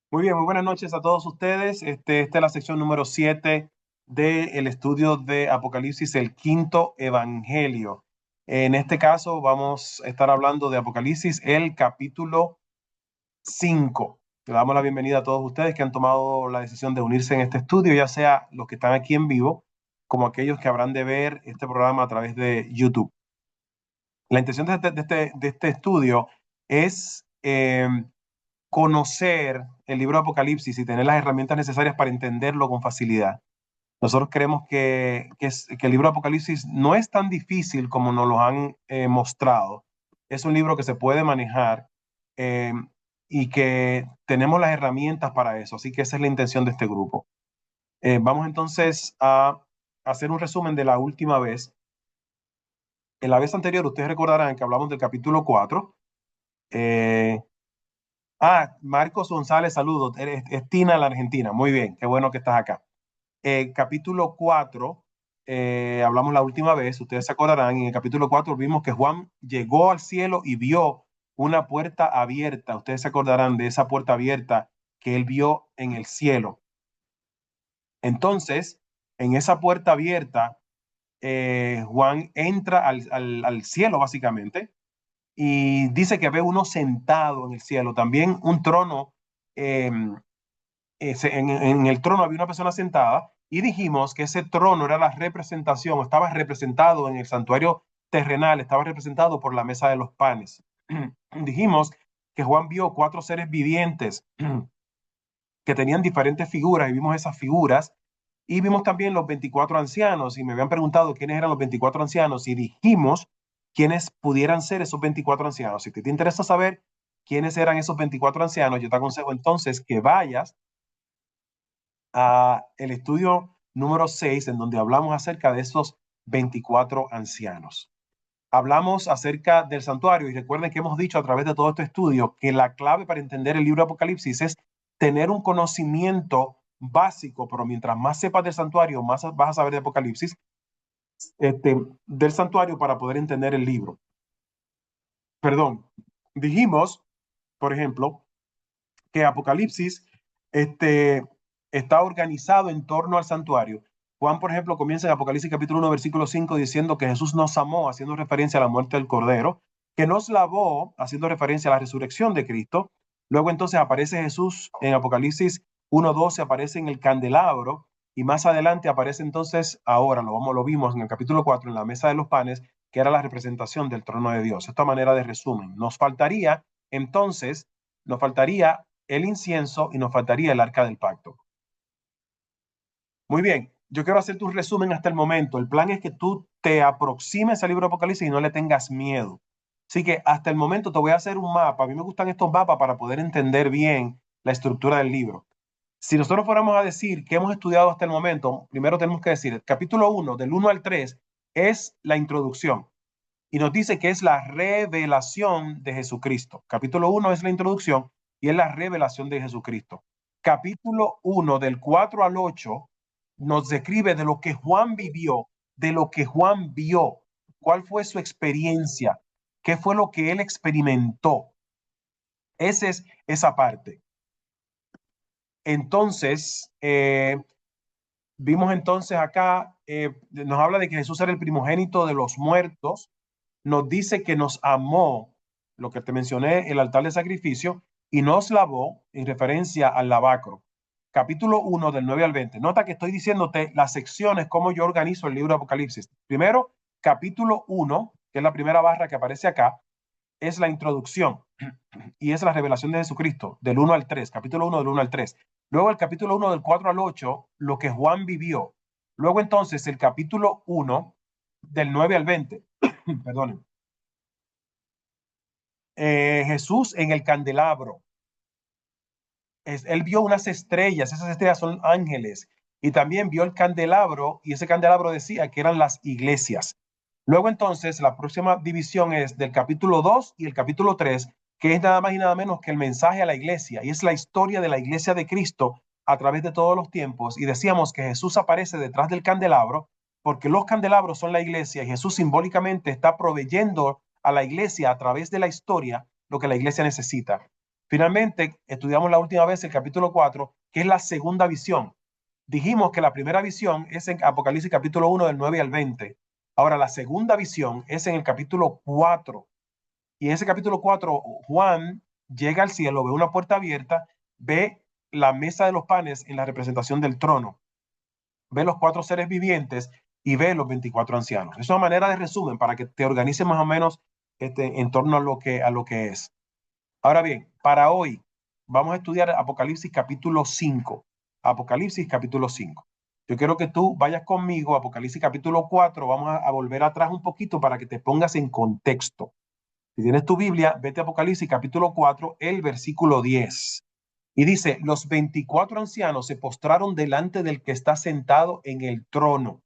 Muy bien, muy buenas noches a todos ustedes. Esta es la sección número 7 del estudio de Apocalipsis, el quinto evangelio. En este caso vamos a estar hablando de Apocalipsis, el capítulo 5. Le damos la bienvenida a todos ustedes que han tomado la decisión de unirse en este estudio, ya sea los que están aquí en vivo, como aquellos que habrán de ver este programa a través de YouTube. La intención de este estudio es conocer el libro de Apocalipsis y tener las herramientas necesarias para entenderlo con facilidad. Nosotros creemos que el libro de Apocalipsis no es tan difícil como nos lo han mostrado. Es un libro que se puede manejar eh, y que tenemos las herramientas para eso. Así que esa es la intención de este grupo. Vamos entonces a hacer un resumen de la última vez. En la vez anterior, ustedes recordarán que hablamos del capítulo 4. Eh, Marcos González, saludos. Es Tina, la Argentina. Muy bien, qué bueno que estás acá. Capítulo 4, hablamos la última vez, ustedes se acordarán, en el capítulo 4 vimos que Juan llegó al cielo y vio una puerta abierta. Ustedes se acordarán de esa puerta abierta que él vio en el cielo. Entonces, en esa puerta abierta, Juan entra al cielo, básicamente, y dice que ve uno sentado en el cielo, también un trono. eh, en el trono había una persona sentada y dijimos que ese trono era la representación, estaba representado en el santuario terrenal, estaba representado por la mesa de los panes. Dijimos que Juan vio cuatro seres vivientes que tenían diferentes figuras y vimos esas figuras y vimos también los 24 ancianos y me habían preguntado quiénes eran los 24 ancianos y dijimos quiénes pudieran ser esos 24 ancianos. Si te interesa saber quiénes eran esos 24 ancianos, yo te aconsejo entonces que vayas a el estudio número 6 en donde hablamos acerca de esos 24 ancianos. Hablamos acerca del santuario y recuerden que hemos dicho a través de todo este estudio que la clave para entender el libro de Apocalipsis es tener un conocimiento básico, pero mientras más sepas del santuario, más vas a saber de Apocalipsis, del santuario para poder entender el libro. Perdón, dijimos, por ejemplo, que Apocalipsis este, está organizado en torno al santuario. Juan, por ejemplo, comienza en Apocalipsis capítulo 1, versículo 5, diciendo que Jesús nos amó, haciendo referencia a la muerte del Cordero, que nos lavó, haciendo referencia a la resurrección de Cristo. Luego entonces aparece Jesús en Apocalipsis 1:12, aparece en el candelabro, y más adelante aparece entonces, ahora lo vimos en el capítulo 4, en la mesa de los panes, que era la representación del trono de Dios. Esta manera de resumen. Entonces, nos faltaría el incienso y nos faltaría el arca del pacto. Muy bien, yo quiero hacer tu resumen hasta el momento. El plan es que tú te aproximes al libro de Apocalipsis y no le tengas miedo. Así que hasta el momento te voy a hacer un mapa. A mí me gustan estos mapas para poder entender bien la estructura del libro. Si nosotros fuéramos a decir qué hemos estudiado hasta el momento, primero tenemos que decir, el capítulo 1, del 1 al 3, es la introducción. Y nos dice que es la revelación de Jesucristo. Capítulo 1 es la introducción y es la revelación de Jesucristo. Capítulo 1 del 4 al 8 nos describe de lo que Juan vivió, de lo que Juan vio, cuál fue su experiencia, qué fue lo que él experimentó. Esa es esa parte. Entonces, vimos entonces acá, nos habla de que Jesús era el primogénito de los muertos, nos dice que nos amó, lo que te mencioné, el altar de sacrificio, y nos lavó en referencia al lavacro. Capítulo 1 del 9 al 20. Nota que estoy diciéndote las secciones, cómo yo organizo el libro de Apocalipsis. Primero, capítulo 1, que es la primera barra que aparece acá, es la introducción y es la revelación de Jesucristo, del 1 al 3, capítulo 1 del 1 al 3. Luego el capítulo 1 del 4 al 8, lo que Juan vivió. Luego entonces el capítulo 1 del 9 al 20, perdonen, Jesús en el candelabro. Él vio unas estrellas, esas estrellas son ángeles, y también vio el candelabro, y ese candelabro decía que eran las iglesias. Luego entonces la próxima división es del capítulo 2 y el capítulo 3, que es nada más y nada menos que el mensaje a la iglesia, y es la historia de la iglesia de Cristo a través de todos los tiempos, y decíamos que Jesús aparece detrás del candelabro, porque los candelabros son la iglesia, y Jesús simbólicamente está proveyendo a la iglesia a través de la historia lo que la iglesia necesita. Finalmente, estudiamos la última vez el capítulo 4, que es la segunda visión. Dijimos que la primera visión es en Apocalipsis capítulo 1 del 9 al 20. Ahora, la segunda visión es en el capítulo 4. Y en ese capítulo 4, Juan llega al cielo, ve una puerta abierta, ve la mesa de los panes en la representación del trono, ve los 4 seres vivientes y ve los 24 ancianos. Es una manera de resumen para que te organices más o menos en torno a lo que es. Ahora bien, para hoy vamos a estudiar Apocalipsis capítulo 5. Apocalipsis capítulo 5. Yo quiero que tú vayas conmigo a Apocalipsis capítulo 4. Vamos a volver atrás un poquito para que te pongas en contexto. Si tienes tu Biblia, vete a Apocalipsis capítulo 4, el versículo 10. Y dice, los 24 ancianos se postraron delante del que está sentado en el trono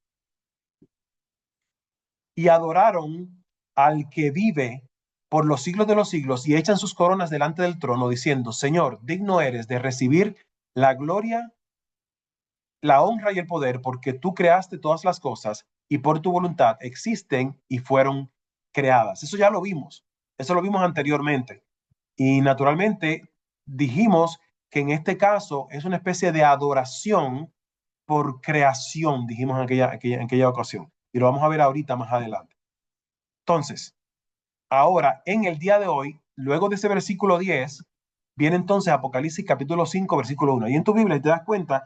y adoraron al que vive por los siglos de los siglos y echan sus coronas delante del trono diciendo, Señor, digno eres de recibir la gloria, la honra y el poder, porque tú creaste todas las cosas y por tu voluntad existen y fueron creadas. Eso ya lo vimos, eso lo vimos anteriormente. Y naturalmente dijimos que en este caso es una especie de adoración por creación, dijimos en aquella ocasión. Y lo vamos a ver ahorita más adelante. Entonces, ahora, en el día de hoy, luego de ese versículo 10, viene entonces Apocalipsis capítulo 5, versículo 1. Y en tu Biblia te das cuenta,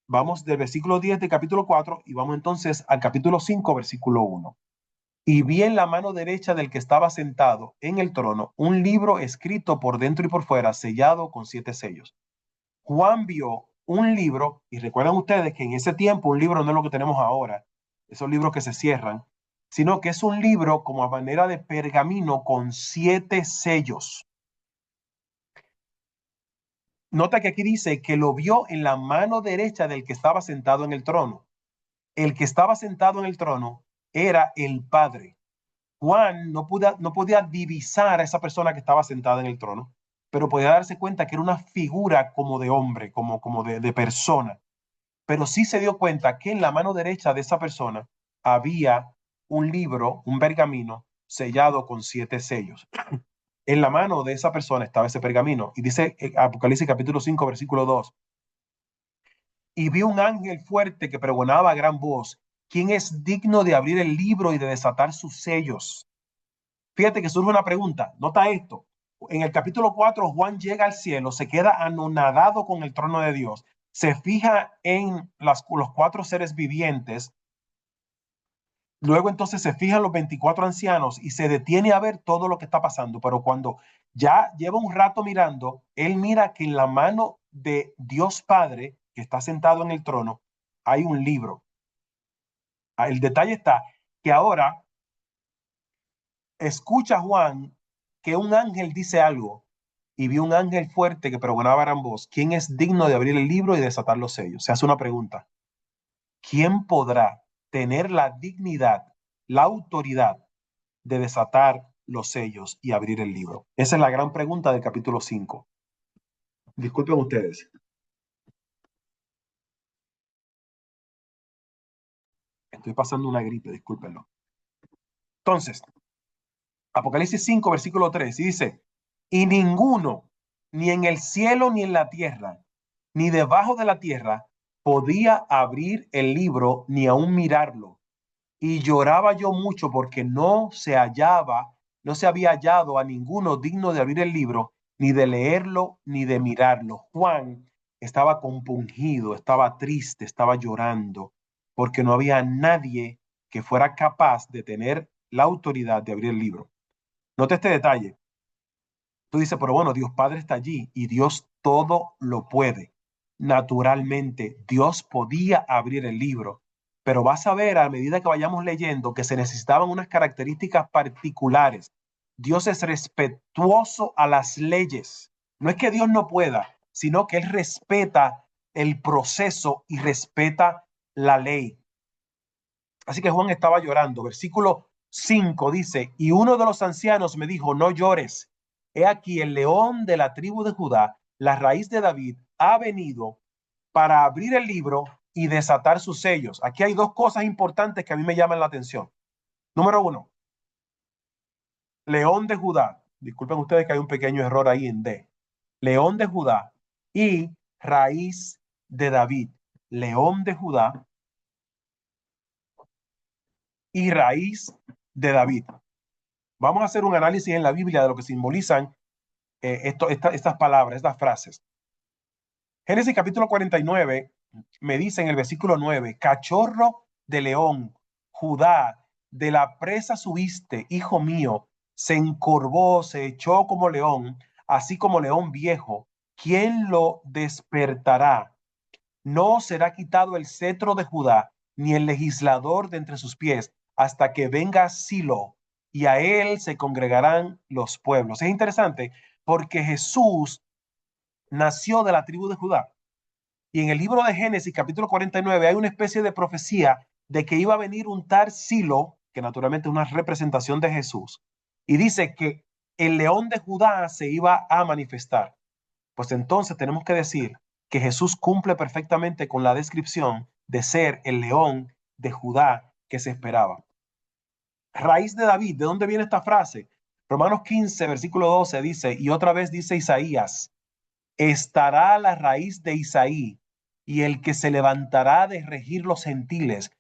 vamos del versículo 10 del capítulo 4 y vamos entonces al capítulo 5, versículo 1. Y vi en la mano derecha del que estaba sentado en el trono un libro escrito por dentro y por fuera, sellado con 7 sellos. Juan vio un libro, y recuerdan ustedes que en ese tiempo un libro no es lo que tenemos ahora, esos libros que se cierran, sino que es un libro como a manera de pergamino con 7 sellos. Nota que aquí dice que lo vio en la mano derecha del que estaba sentado en el trono. El que estaba sentado en el trono era el Padre. Juan no podía divisar a esa persona que estaba sentada en el trono, pero podía darse cuenta que era una figura como de hombre, como de persona. Pero sí se dio cuenta que en la mano derecha de esa persona había un libro, un pergamino sellado con 7 sellos. En la mano de esa persona estaba ese pergamino. Y dice Apocalipsis capítulo 5, versículo 2. Y vi un ángel fuerte que pregonaba a gran voz, ¿quién es digno de abrir el libro y de desatar sus sellos? Fíjate que surge una pregunta. Nota esto. En el capítulo 4, Juan llega al cielo, se queda anonadado con el trono de Dios, se fija en los 4 seres vivientes, luego entonces se fija en los 24 ancianos y se detiene a ver todo lo que está pasando. Pero cuando ya lleva un rato mirando, él mira que en la mano de Dios Padre, que está sentado en el trono, hay un libro. El detalle está que ahora escucha Juan que un ángel dice algo y vio un ángel fuerte que pregonaba a gran voz, ¿quién es digno de abrir el libro y desatar los sellos? Se hace una pregunta. ¿Quién podrá tener la dignidad, la autoridad de desatar los sellos y abrir el libro? Esa es la gran pregunta del capítulo 5. Disculpen ustedes. Estoy pasando una gripe, discúlpenlo. Entonces, Apocalipsis 5, versículo 3, y dice, y ninguno, ni en el cielo ni en la tierra, ni debajo de la tierra, podía abrir el libro ni aún mirarlo. Y lloraba yo mucho porque no se había hallado a ninguno digno de abrir el libro, ni de leerlo, ni de mirarlo. Juan estaba compungido, estaba triste, estaba llorando, porque no había nadie que fuera capaz de tener la autoridad de abrir el libro. Nota este detalle. Tú dices, pero bueno, Dios Padre está allí y Dios todo lo puede. Naturalmente, Dios podía abrir el libro, pero vas a ver a medida que vayamos leyendo que se necesitaban unas características particulares. Dios es respetuoso a las leyes. No es que Dios no pueda, sino que Él respeta el proceso y respeta la ley. Así que Juan estaba llorando. Versículo 5 dice, y uno de los ancianos me dijo, no llores. He aquí el león de la tribu de Judá, la raíz de David, ha venido para abrir el libro y desatar sus sellos. Aquí hay 2 cosas importantes que a mí me llaman la atención. Número 1, león de Judá. Disculpen ustedes que hay un pequeño error ahí en D. león de Judá y raíz de David. León de Judá y raíz de David. Vamos a hacer un análisis en la Biblia de lo que simbolizan estas palabras, estas frases. Génesis capítulo 49 me dice en el versículo 9, cachorro de león, Judá, de la presa subiste, hijo mío, se encorvó, se echó como león, así como león viejo. ¿Quién lo despertará? No será quitado el cetro de Judá, ni el legislador de entre sus pies, hasta que venga Silo, y a él se congregarán los pueblos. Es interesante porque Jesús nació de la tribu de Judá. Y en el libro de Génesis, capítulo 49, hay una especie de profecía de que iba a venir un tal Silo, que naturalmente es una representación de Jesús, y dice que el león de Judá se iba a manifestar. Pues entonces tenemos que decir que Jesús cumple perfectamente con la descripción de ser el león de Judá que se esperaba. Raíz de David, ¿de dónde viene esta frase? Romanos 15, versículo 12 dice, y otra vez dice Isaías, estará la raíz de Isaí y el que se levantará de regir los gentiles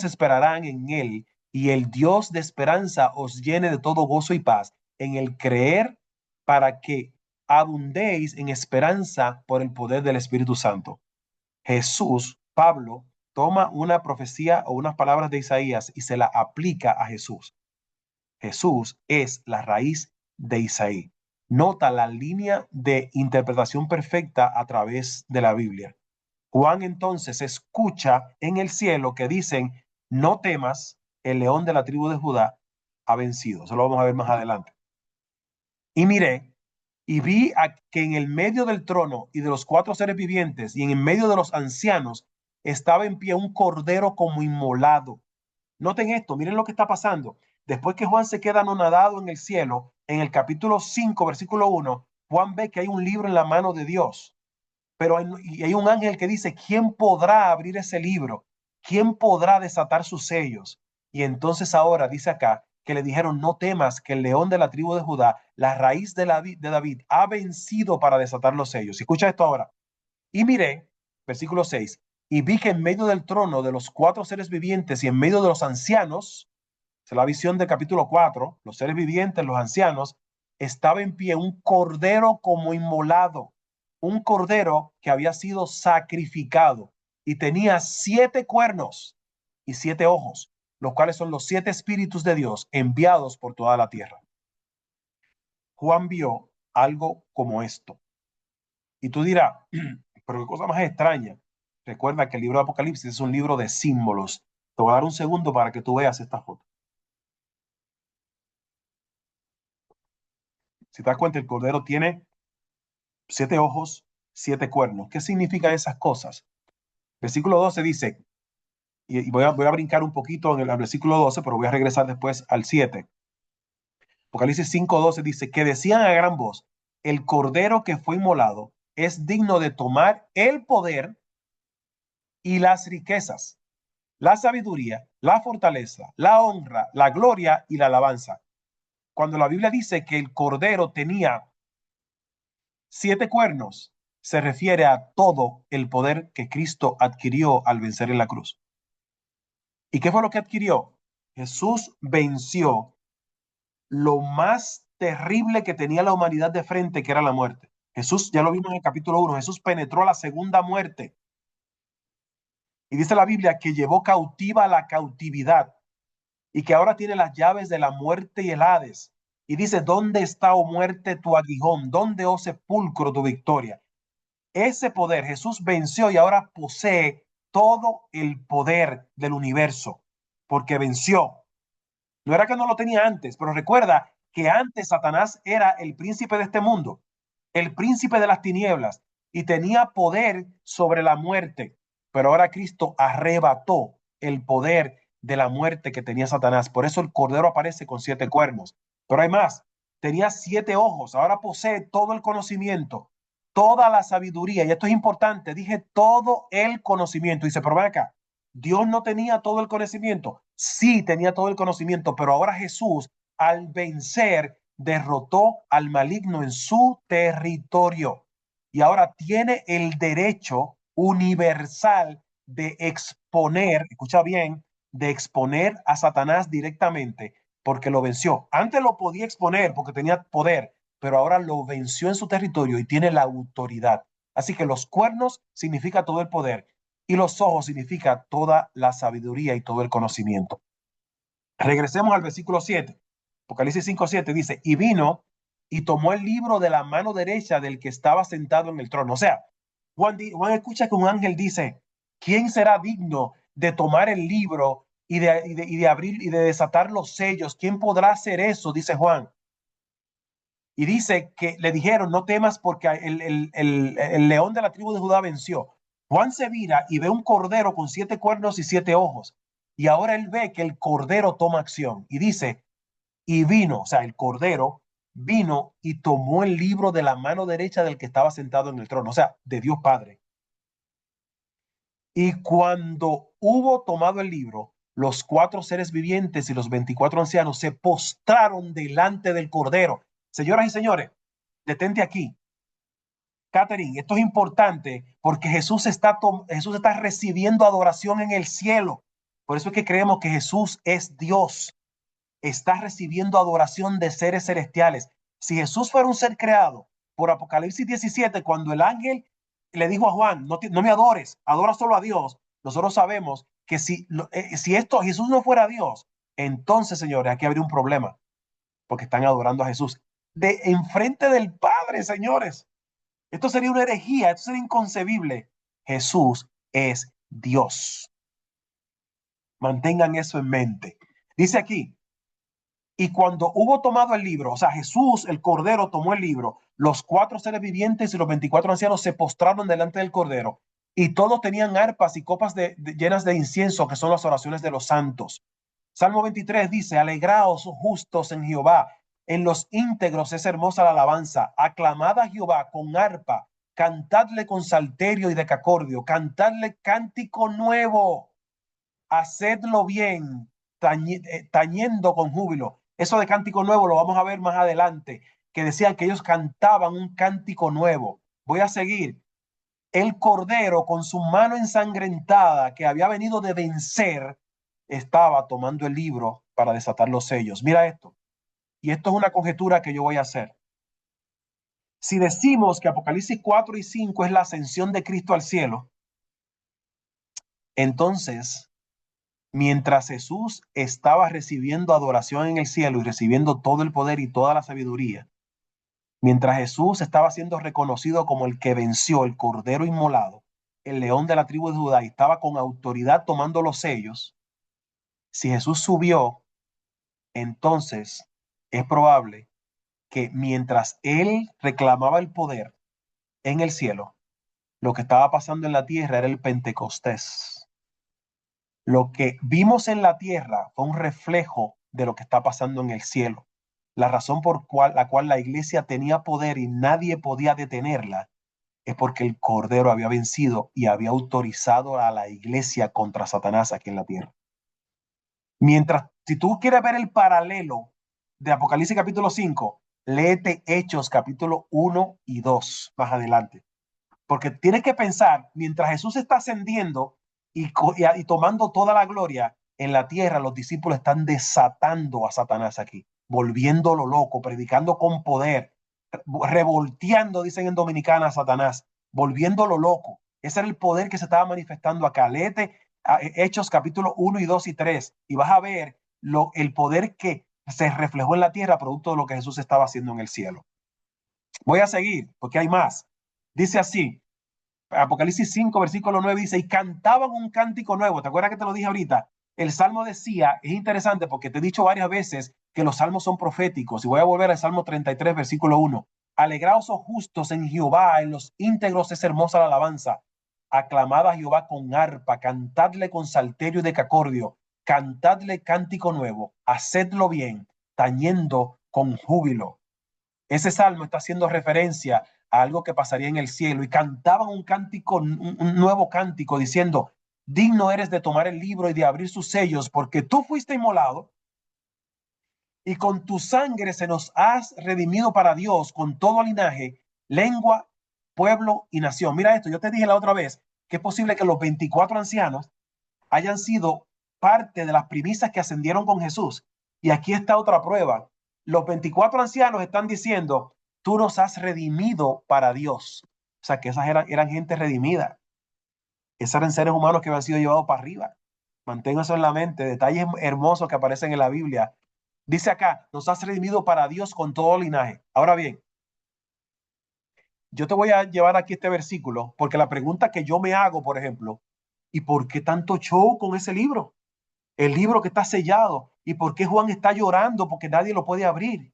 esperarán en él y el Dios de esperanza os llene de todo gozo y paz en el creer para que abundéis en esperanza por el poder del Espíritu Santo. Jesús, Pablo, toma una profecía o unas palabras de Isaías y se la aplica a Jesús. Jesús es la raíz de Isaí. Nota la línea de interpretación perfecta a través de la Biblia. Juan entonces escucha en el cielo que dicen, no temas, el león de la tribu de Judá ha vencido. Eso lo vamos a ver más adelante. Y miré y vi que en el medio del trono y de los cuatro seres vivientes y en el medio de los ancianos estaba en pie un cordero como inmolado. Noten esto, miren lo que está pasando. Después que Juan se queda anonadado en el cielo, en el capítulo 5, versículo 1, Juan ve que hay un libro en la mano de Dios, pero hay un ángel que dice, ¿quién podrá abrir ese libro? ¿Quién podrá desatar sus sellos? Y entonces ahora dice acá que le dijeron, no temas, que el león de la tribu de Judá, la raíz de David, ha vencido para desatar los sellos. Escucha esto ahora. Y miré, versículo 6, y vi que en medio del trono de los cuatro seres vivientes y en medio de los ancianos, es la visión del capítulo 4, los seres vivientes, los ancianos, estaba en pie un cordero como inmolado, un cordero que había sido sacrificado y tenía 7 cuernos y 7 ojos, los cuales son los 7 espíritus de Dios enviados por toda la tierra. Juan vio algo como esto. Y tú dirás, pero qué cosa más extraña. Recuerda que el libro de Apocalipsis es un libro de símbolos. Te voy a dar un segundo para que tú veas esta foto. Si te das cuenta, el cordero tiene 7 ojos, 7 cuernos. ¿Qué significan esas cosas? Versículo 12 dice, y voy a brincar un poquito en el versículo 12, pero voy a regresar después al 7. Apocalipsis 5:12 dice, que decían a gran voz, el cordero que fue inmolado es digno de tomar el poder y las riquezas, la sabiduría, la fortaleza, la honra, la gloria y la alabanza. Cuando la Biblia dice que el cordero tenía 7 cuernos, se refiere a todo el poder que Cristo adquirió al vencer en la cruz. ¿Y qué fue lo que adquirió? Jesús venció lo más terrible que tenía la humanidad de frente, que era la muerte. Jesús, ya lo vimos en el capítulo 1, Jesús penetró la segunda muerte. Y dice la Biblia que llevó cautiva la cautividad y que ahora tiene las llaves de la muerte y el Hades. Y dice, ¿dónde está, oh muerte, tu aguijón? ¿Dónde, oh sepulcro, tu victoria? Ese poder Jesús venció y ahora posee todo el poder del universo, porque venció. No era que no lo tenía antes, pero recuerda que antes Satanás era el príncipe de este mundo, el príncipe de las tinieblas, y tenía poder sobre la muerte. Pero ahora Cristo arrebató el poder de la muerte que tenía Satanás. Por eso el cordero aparece con 7 cuernos. Pero hay más, tenía 7 ojos, ahora posee todo el conocimiento, toda la sabiduría. Y esto es importante, dije todo el conocimiento. Dice, pero ven acá, Dios no tenía todo el conocimiento. Sí tenía todo el conocimiento, pero ahora Jesús, al vencer, derrotó al maligno en su territorio y ahora tiene el derecho universal de exponer, escucha bien, de exponer a Satanás directamente porque lo venció. Antes lo podía exponer porque tenía poder, pero ahora lo venció en su territorio y tiene la autoridad. Así que los cuernos significa todo el poder y los ojos significa toda la sabiduría y todo el conocimiento. Regresemos al versículo 7. Apocalipsis 5:7 dice, y vino y tomó el libro de la mano derecha del que estaba sentado en el trono. O sea, Juan escucha que un ángel dice, ¿quién será digno de tomar el libro y de abrir y de desatar los sellos? ¿Quién podrá hacer eso? Dice Juan. Y dice que le dijeron, no temas porque el león de la tribu de Judá venció. Juan se vira y ve un cordero con 7 cuernos y 7 ojos. Y ahora él ve que el cordero toma acción y dice, y vino, o sea, el cordero vino y tomó el libro de la mano derecha del que estaba sentado en el trono, o sea, de Dios Padre. Y cuando hubo tomado el libro, los 4 seres vivientes y los 24 ancianos se postraron delante del cordero. Señoras y señores, detente aquí. Catherine, esto es importante porque Jesús está recibiendo adoración en el cielo. Por eso es que creemos que Jesús es Dios. Está recibiendo adoración de seres celestiales. Si Jesús fuera un ser creado, por Apocalipsis 17, cuando el ángel le dijo a Juan, no me adores, adora solo a Dios, nosotros sabemos que si Jesús no fuera Dios, entonces, señores, aquí habría un problema, porque están adorando a Jesús de enfrente del Padre, señores. Esto sería una herejía, esto sería inconcebible. Jesús es Dios. Mantengan eso en mente. Dice aquí, y cuando hubo tomado el libro, o sea, Jesús, el Cordero, tomó el libro, los 4 seres vivientes y los 24 ancianos se postraron delante del Cordero, y todos tenían arpas y copas llenas de incienso, que son las oraciones de los santos. Salmo 23 dice, alegraos justos en Jehová, en los íntegros es hermosa la alabanza, aclamad a Jehová con arpa, cantadle con salterio y decacordio, cantadle cántico nuevo, hacedlo bien, tañendo con júbilo. Eso de cántico nuevo lo vamos a ver más adelante, que decían que ellos cantaban un cántico nuevo. Voy a seguir. El cordero con su mano ensangrentada que había venido de vencer, estaba tomando el libro para desatar los sellos. Mira esto. Y esto es una conjetura que yo voy a hacer. Si decimos que Apocalipsis 4 y 5 es la ascensión de Cristo al cielo, entonces mientras Jesús estaba recibiendo adoración en el cielo y recibiendo todo el poder y toda la sabiduría, mientras Jesús estaba siendo reconocido como el que venció, el cordero inmolado, el león de la tribu de Judá, y estaba con autoridad tomando los sellos, si Jesús subió, entonces es probable que mientras él reclamaba el poder en el cielo, lo que estaba pasando en la tierra era el Pentecostés. Lo que vimos en la tierra fue un reflejo de lo que está pasando en el cielo. La razón por la cual la iglesia tenía poder y nadie podía detenerla es porque el Cordero había vencido y había autorizado a la iglesia contra Satanás aquí en la tierra. Mientras, si tú quieres ver el paralelo de Apocalipsis capítulo 5, léete Hechos capítulo 1 y 2 más adelante. Porque tienes que pensar, mientras Jesús está ascendiendo y tomando toda la gloria en la tierra, los discípulos están desatando a Satanás aquí, volviéndolo loco, predicando con poder, revolteando, dicen en Dominicana, a Satanás, volviéndolo loco. Ese era el poder que se estaba manifestando acá. Léete Hechos capítulo 1 y 2 y 3 y vas a ver el poder que se reflejó en la tierra producto de lo que Jesús estaba haciendo en el cielo. Voy a seguir porque hay más. Dice así, Apocalipsis 5, versículo 9 dice, y cantaban un cántico nuevo. ¿Te acuerdas que te lo dije ahorita? El salmo decía, es interesante porque te he dicho varias veces que los salmos son proféticos. Y voy a volver al Salmo 33, versículo 1. Alegraos, oh justos, en Jehová, en los íntegros es hermosa la alabanza. Aclamad a Jehová con arpa, cantadle con salterio y decacordio, cantadle cántico nuevo, hacedlo bien, tañendo con júbilo. Ese salmo está haciendo referencia a algo que pasaría en el cielo y cantaban un cántico, un nuevo cántico diciendo, digno eres de tomar el libro y de abrir sus sellos porque tú fuiste inmolado y con tu sangre se nos has redimido para Dios con todo linaje, lengua, pueblo y nación. Mira esto, yo te dije la otra vez que es posible que los 24 ancianos hayan sido parte de las primicias que ascendieron con Jesús. Y aquí está otra prueba. Los 24 ancianos están diciendo, tú nos has redimido para Dios. O sea, que esas eran gente redimida. Esos eran seres humanos que habían sido llevados para arriba. Mantengo eso en la mente, detalles hermosos que aparecen en la Biblia. Dice acá, nos has redimido para Dios con todo linaje. Ahora bien, yo te voy a llevar aquí este versículo, porque la pregunta que yo me hago, por ejemplo, ¿y por qué tanto show con ese libro? El libro que está sellado. ¿Y por qué Juan está llorando? Porque nadie lo puede abrir.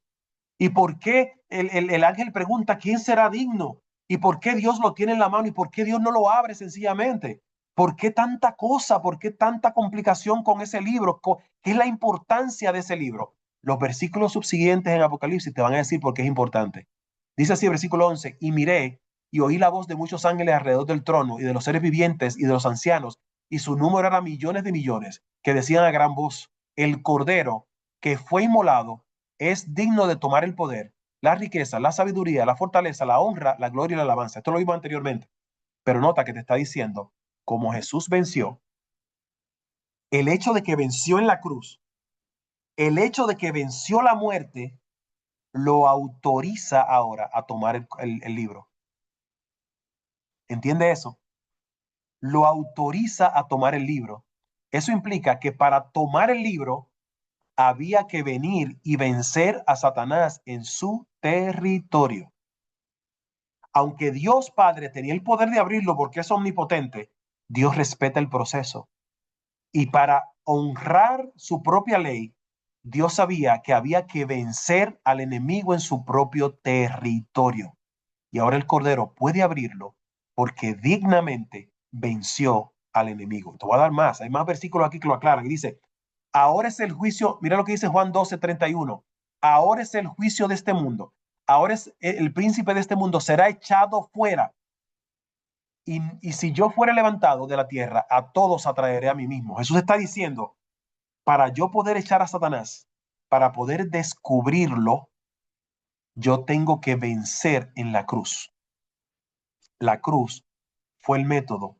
¿Y por qué el ángel pregunta quién será digno? ¿Y por qué Dios lo tiene en la mano? ¿Y por qué Dios no lo abre sencillamente? ¿Por qué tanta cosa? ¿Por qué tanta complicación con ese libro? ¿Qué es la importancia de ese libro? Los versículos subsiguientes en Apocalipsis te van a decir por qué es importante. Dice así, versículo 11, y miré y oí la voz de muchos ángeles alrededor del trono y de los seres vivientes y de los ancianos, y su número era millones de millones, que decían a gran voz, el Cordero que fue inmolado es digno de tomar el poder, la riqueza, la sabiduría, la fortaleza, la honra, la gloria y la alabanza. Esto lo vimos anteriormente, pero nota que te está diciendo, como Jesús venció, el hecho de que venció en la cruz, el hecho de que venció la muerte, lo autoriza ahora a tomar el libro. ¿Entiende eso? Lo autoriza a tomar el libro. Eso implica que para tomar el libro había que venir y vencer a Satanás en su territorio. Aunque Dios Padre tenía el poder de abrirlo porque es omnipotente, Dios respeta el proceso. Y para honrar su propia ley, Dios sabía que había que vencer al enemigo en su propio territorio. Y ahora el Cordero puede abrirlo porque dignamente venció al enemigo. Te voy a dar más. Hay más versículos aquí que lo aclaran. Y dice, ahora es el juicio, mira lo que dice Juan 12:31. Ahora es el juicio de este mundo. Ahora es el príncipe de este mundo será echado fuera. Y si yo fuera levantado de la tierra, a todos atraeré a mí mismo. Jesús está diciendo, para yo poder echar a Satanás, para poder descubrirlo, yo tengo que vencer en la cruz. La cruz fue el método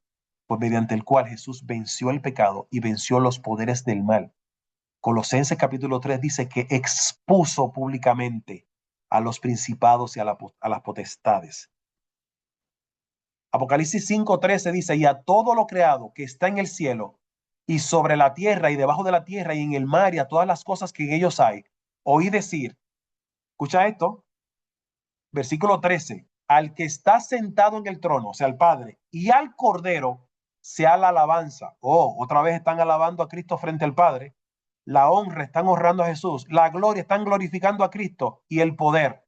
mediante el cual Jesús venció el pecado y venció los poderes del mal. Colosenses capítulo 3 dice que expuso públicamente a los principados y a las potestades. Apocalipsis 5:13 dice, y a todo lo creado que está en el cielo y sobre la tierra y debajo de la tierra y en el mar y a todas las cosas que en ellos hay, oí decir, escucha esto, versículo 13, al que está sentado en el trono, o sea, al Padre, y al Cordero, sea la alabanza. Oh, otra vez están alabando a Cristo frente al Padre. La honra, están honrando a Jesús. La gloria, están glorificando a Cristo. Y el poder,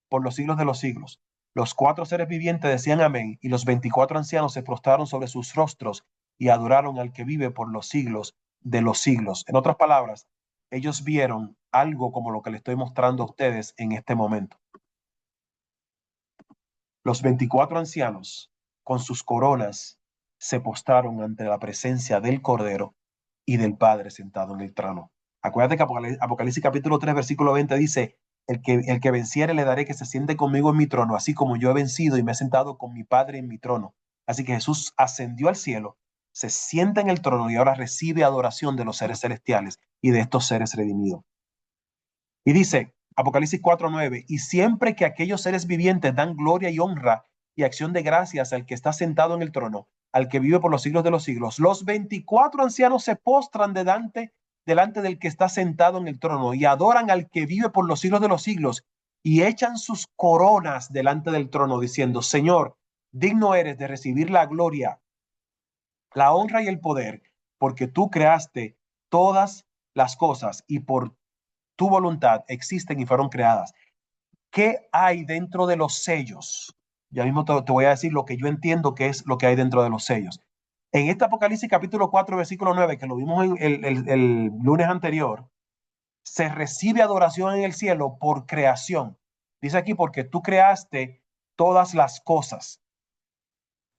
por los siglos de los siglos. Los cuatro seres vivientes decían amén, y los 24 ancianos se prostraron sobre sus rostros y adoraron al que vive por los siglos de los siglos. En otras palabras, ellos vieron algo como lo que le estoy mostrando a ustedes en este momento. Los 24 ancianos, con sus coronas, se postraron ante la presencia del Cordero y del Padre sentado en el trono. Acuérdate que Apocalipsis capítulo 3, versículo 20 dice, el que venciere le daré que se siente conmigo en mi trono, así como yo he vencido y me he sentado con mi Padre en mi trono. Así que Jesús ascendió al cielo, se sienta en el trono y ahora recibe adoración de los seres celestiales y de estos seres redimidos. Y dice, Apocalipsis 4:9, y siempre que aquellos seres vivientes dan gloria y honra y acción de gracias al que está sentado en el trono, al que vive por los siglos de los siglos, los 24 ancianos se postran delante del que está sentado en el trono y adoran al que vive por los siglos de los siglos y echan sus coronas delante del trono diciendo, Señor, digno eres de recibir la gloria, la honra y el poder, porque tú creaste todas las cosas y por tu voluntad existen y fueron creadas. ¿Qué hay dentro de los sellos? Ya mismo te voy a decir lo que yo entiendo que es lo que hay dentro de los sellos. En este Apocalipsis capítulo 4, versículo 9, que lo vimos en el lunes anterior, se recibe adoración en el cielo por creación. Dice aquí, porque tú creaste todas las cosas.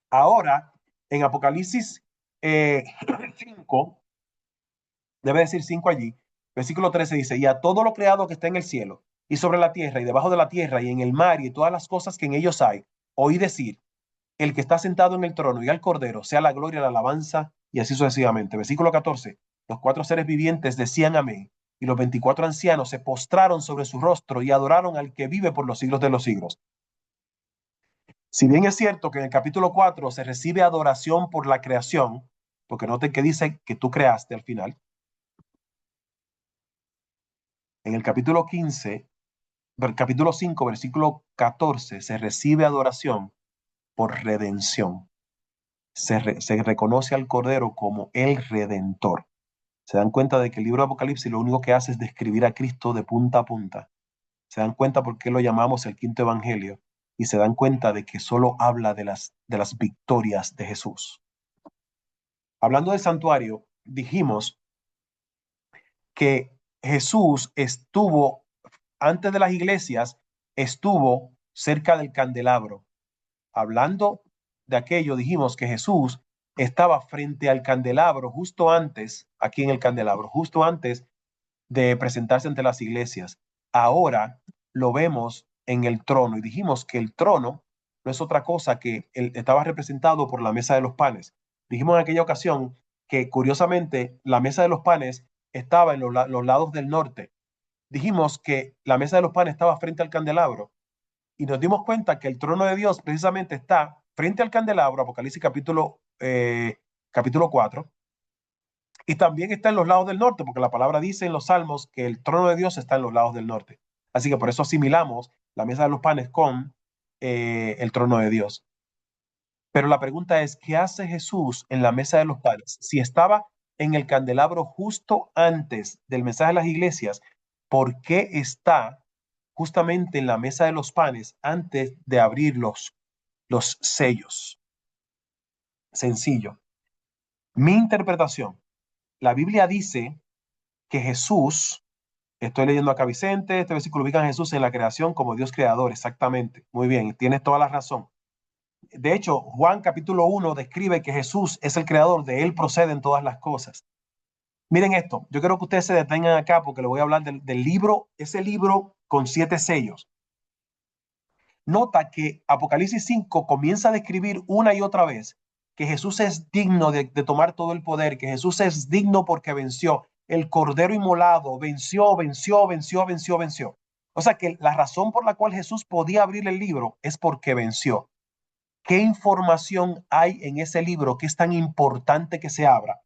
Ahora, en Apocalipsis 5, debe decir 5 allí, Versículo 13 dice, y a todo lo creado que está en el cielo y sobre la tierra y debajo de la tierra y en el mar y todas las cosas que en ellos hay, oí decir, el que está sentado en el trono y al cordero, sea la gloria, la alabanza y así sucesivamente. Versículo 14, los cuatro seres vivientes decían amén y los 24 ancianos se postraron sobre su rostro y adoraron al que vive por los siglos de los siglos. Si bien es cierto que en el capítulo 4 se recibe adoración por la creación, porque noten que dice que tú creaste al final, en el capítulo 15, capítulo 5, versículo 14, se recibe adoración por redención. Se reconoce al Cordero como el Redentor. Se dan cuenta de que el libro de Apocalipsis lo único que hace es describir a Cristo de punta a punta. Se dan cuenta por qué lo llamamos el quinto evangelio y se dan cuenta de que solo habla de las victorias de Jesús. Hablando del santuario, dijimos que Jesús estuvo, antes de las iglesias, estuvo cerca del candelabro. Hablando de aquello, dijimos que Jesús estaba frente al candelabro justo antes, aquí en el candelabro, justo antes de presentarse ante las iglesias. Ahora lo vemos en el trono y dijimos que el trono no es otra cosa que estaba representado por la mesa de los panes. Dijimos en aquella ocasión que curiosamente la mesa de los panes estaba en los lados del norte. Dijimos que la mesa de los panes estaba frente al candelabro y nos dimos cuenta que el trono de Dios precisamente está frente al candelabro, Apocalipsis capítulo 4, y también está en los lados del norte, porque la palabra dice en los Salmos que el trono de Dios está en los lados del norte. Así que por eso asimilamos la mesa de los panes con el trono de Dios. Pero la pregunta es, ¿qué hace Jesús en la mesa de los panes? Si estaba en el candelabro justo antes del mensaje de las iglesias, ¿por qué está justamente en la mesa de los panes antes de abrir los sellos? Sencillo. Mi interpretación, la Biblia dice que Jesús, estoy leyendo acá Vicente, este versículo ubica a Jesús en la creación como Dios creador, exactamente. Muy bien, tienes toda la razón. De hecho, Juan capítulo 1 describe que Jesús es el creador, de él proceden todas las cosas. Miren esto, yo quiero que ustedes se detengan acá porque les voy a hablar del libro, ese libro con 7 sellos. Nota que Apocalipsis 5 comienza a describir una y otra vez que Jesús es digno de tomar todo el poder, que Jesús es digno porque venció. El Cordero inmolado venció, venció, venció, venció, venció. O sea que la razón por la cual Jesús podía abrir el libro es porque venció. ¿Qué información hay en ese libro que es tan importante que se abra?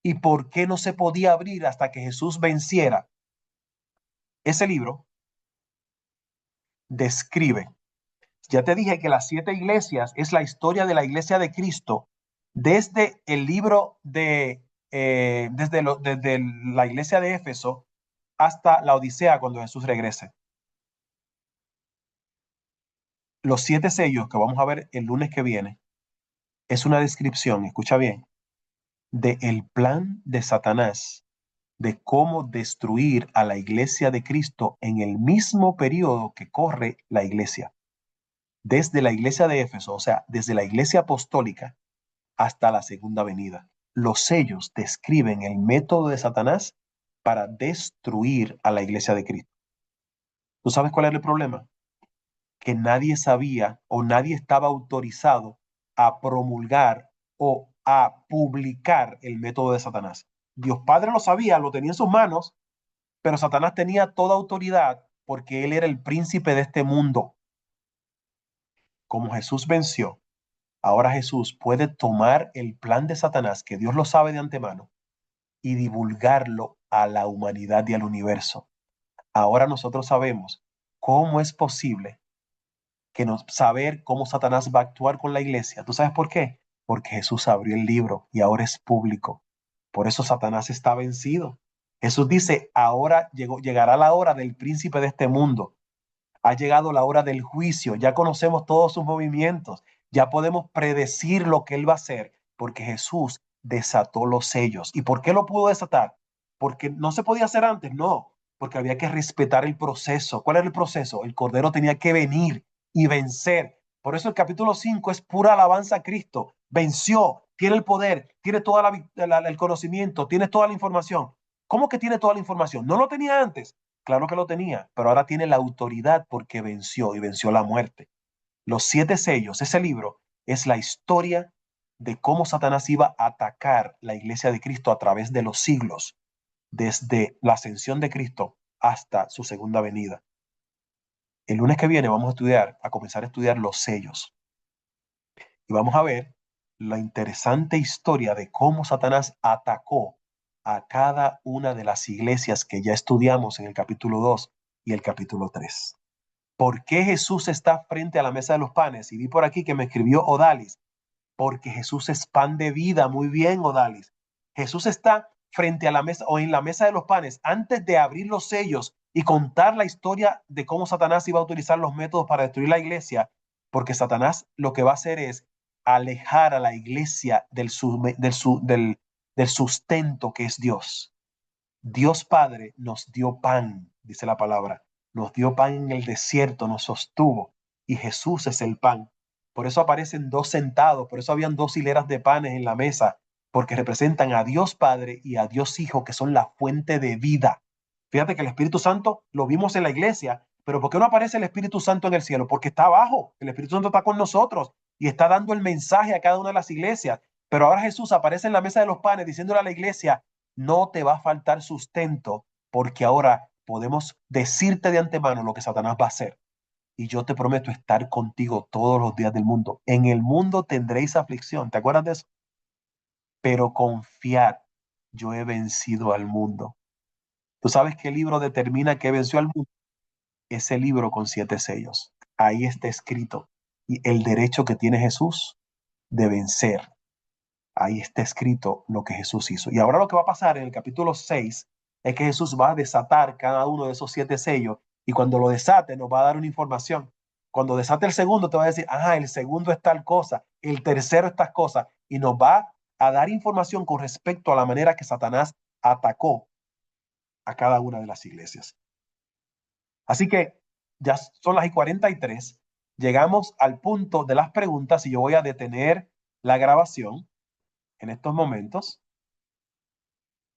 ¿Y por qué no se podía abrir hasta que Jesús venciera? Ese libro describe, ya te dije que las 7 iglesias es la historia de la iglesia de Cristo desde el libro desde la iglesia de Éfeso hasta la Odisea cuando Jesús regrese. Los 7 sellos que vamos a ver el lunes que viene es una descripción, escucha bien, de el plan de Satanás de cómo destruir a la iglesia de Cristo en el mismo periodo que corre la iglesia. Desde la iglesia de Éfeso, o sea, desde la iglesia apostólica hasta la segunda venida. Los sellos describen el método de Satanás para destruir a la iglesia de Cristo. ¿Tú sabes cuál era el problema? Que nadie sabía o nadie estaba autorizado a promulgar o a publicar el método de Satanás. Dios Padre lo sabía, lo tenía en sus manos, pero Satanás tenía toda autoridad porque él era el príncipe de este mundo. Como Jesús venció, ahora Jesús puede tomar el plan de Satanás, que Dios lo sabe de antemano, y divulgarlo a la humanidad y al universo. Ahora nosotros sabemos cómo es posible saber cómo Satanás va a actuar con la iglesia. ¿Tú sabes por qué? Porque Jesús abrió el libro y ahora es público. Por eso Satanás está vencido. Jesús dice, ahora llegará la hora del príncipe de este mundo. Ha llegado la hora del juicio. Ya conocemos todos sus movimientos. Ya podemos predecir lo que él va a hacer porque Jesús desató los sellos. ¿Y por qué lo pudo desatar? Porque no se podía hacer antes, no, porque había que respetar el proceso. ¿Cuál era el proceso? El Cordero tenía que venir y vencer. Por eso el capítulo 5 es pura alabanza a Cristo. Venció, tiene el poder, tiene todo el conocimiento, tiene toda la información. ¿Cómo que tiene toda la información? ¿No lo tenía antes? Claro que lo tenía, pero ahora tiene la autoridad porque venció y venció la muerte. Los 7 sellos, ese libro, es la historia de cómo Satanás iba a atacar la iglesia de Cristo a través de los siglos, desde la ascensión de Cristo hasta su segunda venida. El lunes que viene vamos a comenzar a estudiar los sellos. Y vamos a ver la interesante historia de cómo Satanás atacó a cada una de las iglesias que ya estudiamos en el capítulo 2 y el capítulo 3. ¿Por qué Jesús está frente a la mesa de los panes? Y vi por aquí que me escribió Odalis, porque Jesús es pan de vida. Muy bien, Odalis. Jesús está frente a la mesa o en la mesa de los panes antes de abrir los sellos y contar la historia de cómo Satanás iba a utilizar los métodos para destruir la iglesia, porque Satanás lo que va a hacer es alejar a la iglesia del sustento que es Dios. Dios Padre nos dio pan, dice la palabra. Nos dio pan en el desierto, nos sostuvo. Y Jesús es el pan. Por eso aparecen dos sentados, por eso habían dos hileras de panes en la mesa, porque representan a Dios Padre y a Dios Hijo, que son la fuente de vida. Fíjate que el Espíritu Santo lo vimos en la iglesia, pero ¿por qué no aparece el Espíritu Santo en el cielo? Porque está abajo. El Espíritu Santo está con nosotros y está dando el mensaje a cada una de las iglesias. Pero ahora Jesús aparece en la mesa de los panes diciéndole a la iglesia, no te va a faltar sustento, porque ahora podemos decirte de antemano lo que Satanás va a hacer. Y yo te prometo estar contigo todos los días del mundo. En el mundo tendréis aflicción. ¿Te acuerdas de eso? Pero confiad, yo he vencido al mundo. ¿Tú sabes qué libro determina que venció al mundo? Ese libro con 7 sellos. Ahí está escrito. Y el derecho que tiene Jesús de vencer. Ahí está escrito lo que Jesús hizo. Y ahora lo que va a pasar en el capítulo 6 es que Jesús va a desatar cada uno de esos 7 sellos y cuando lo desate nos va a dar una información. Cuando desate el segundo te va a decir, el segundo es tal cosa, el tercero es tal cosa y nos va a dar información con respecto a la manera que Satanás atacó a cada una de las iglesias. Así que ya son las 43, llegamos al punto de las preguntas y yo voy a detener la grabación en estos momentos